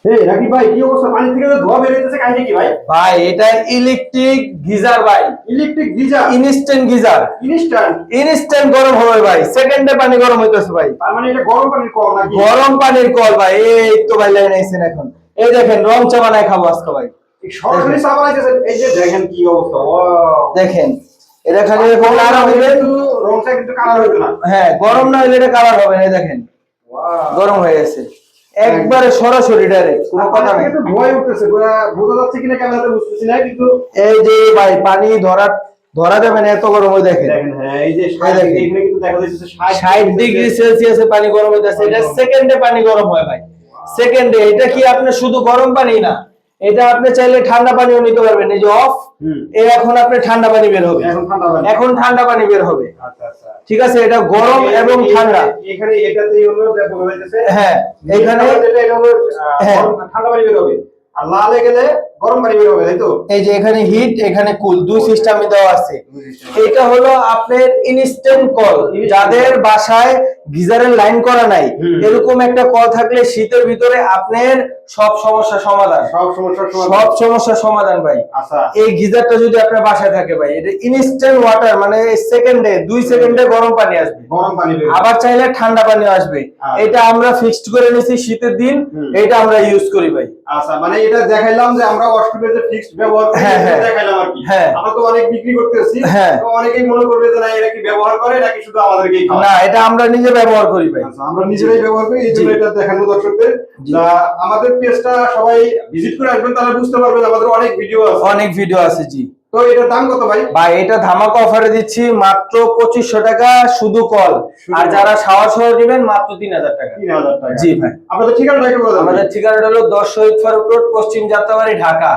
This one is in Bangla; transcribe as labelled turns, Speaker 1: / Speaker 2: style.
Speaker 1: এই রাকিব ভাই, কি অবস্থা? পানি থেকে তো ধোঁয়া বের হইতেছে, কাহিনী কি ভাই?
Speaker 2: ভাই এটা ইলেকট্রিক গিজার ভাই।
Speaker 1: Electric geyser?
Speaker 2: Instant geyser.
Speaker 1: Instant?
Speaker 2: Instant গরম হবে ভাই, সেকেন্ডে পানি গরম হইতেছে ভাই।
Speaker 1: তার মানে এটা গরম পানির কল নাকি?
Speaker 2: গরম পানির কল ভাই। এই তো ভাই লাইন আইছেন এখন। এই দেখেন রং চা বানায় খাবো আজকে ভাই।
Speaker 1: সরাসরি চা বানাইতেছেন? এই যে দেখেন কি অবস্থা, ওয়াও!
Speaker 2: দেখেন এটা খালি এরকম নাড়া দিবেন,
Speaker 1: রংটা কিন্তু কালার হইতো না।
Speaker 2: হ্যাঁ গরম না হলে এটা কালার হবে না। এই দেখেন
Speaker 1: ওয়াও,
Speaker 2: গরম হয়ে গেছে একবারে সরাসরি ডাইরেক্ট, কোনো কথা নাই।
Speaker 1: কিন্তু ধোঁয়াই উঠতেছে, বোঝা যাচ্ছে কিনা ক্যামেরাতে বুঝতেছি না, কিন্তু
Speaker 2: এই যে ভাই পানি ধরা দেবেন এত গরম হয়ে দেখেন।
Speaker 1: দেখেন, হ্যাঁ এই যে 60 ডিগ্রি, এখানে কিন্তু দেখা যাচ্ছে
Speaker 2: 60 ডিগ্রি সেলসিয়াসে পানি গরম হইতেছে। এটা সেকেন্ডে পানি গরম হয় ভাই, সেকেন্ডে। এটা কি আপনি শুধু গরম পানি না, এটা আপনি চাইলে ঠান্ডা পানিও নিতে পারবেন। এই যে অফ, এই এখন আপনি ঠান্ডা পানি বের হবে, এখন ঠান্ডা পানি বের হবে।
Speaker 1: আচ্ছা আচ্ছা,
Speaker 2: ঠিক আছে, এটা গরম এবং ঠান্ডা।
Speaker 1: এখানে এটাতেই হলো বোঝা যাচ্ছে,
Speaker 2: হ্যাঁ এখানে
Speaker 1: এটা হলো
Speaker 2: হ্যাঁ
Speaker 1: ঠান্ডা পানি বের হবে, আর লালে গেলে গরম পানি বের হবে, তাই তো?
Speaker 2: এই যে এখানে হিট এখানে কুল, দুই সিস্টেমে দেওয়া আছে। এটা হলো আপনার ইনস্ট্যান্ট কল। যাদের বাসায় গিজারের লাইন করা নাই, এরকম একটা কল থাকলে শীতের ভিতরে আপনার সব সমস্যা সমাধান, সব সমস্যার সমাধান ভাই।
Speaker 1: আচ্ছা,
Speaker 2: এই গিজারটা যদি আপনার বাসায় থাকে ভাই, এটা ইনস্ট্যান্ট ওয়াটার, মানে সেকেন্ডে 2 সেকেন্ডে গরম পানি আসবে,
Speaker 1: গরম পানি বের হবে,
Speaker 2: আবার চাইলে ঠান্ডা পানি আসবে। এটা আমরা ফিক্সড করে নিয়েছি শীতের দিন, এটা আমরা ইউজ করি ভাই।
Speaker 1: আচ্ছা, মানে এটা দেখাইলাম যে আমরা ওয়াশরুমে যে ফিক্সড ব্যবহার করি, এটা দেখাইলাম আর কি। আমরা তো অনেক বিক্রি করতেছি, তো অনেকেই মনে করবে যে না এরা কি ব্যবহার করে নাকি শুধু আমাদেরকেই খাওয়ায়।
Speaker 2: না, এটা আমরা নিজে ব্যবহার করি ভাই।
Speaker 1: আচ্ছা, আমরা নিজেরাই ব্যবহার করি, এই জন্য এটা দেখানো দর্শকদের। আমাদের পেজটা সবাই ভিজিট করে আসবেন, তাহলে বুঝতে পারবেন আমাদের অনেক ভিডিও আছে,
Speaker 2: অনেক ভিডিও আছে জি।
Speaker 1: তো এটার দাম কত ভাই?
Speaker 2: ভাই এটা ধামাকা অফারে দিচ্ছি মাত্র 2500 টাকা শুধু কল, আর যারা শাওয়ার সহ নেবেন মাত্র 3000 টাকা।
Speaker 1: 3000 টাকা?
Speaker 2: জি ভাই।
Speaker 1: আপনাদের ঠিকানাটা একটু বলে দেন।
Speaker 2: আমাদের ঠিকানাটা হলো 10 শহীদ ফারুক রোড, পশ্চিম যাত্রাবাড়ি, ঢাকা।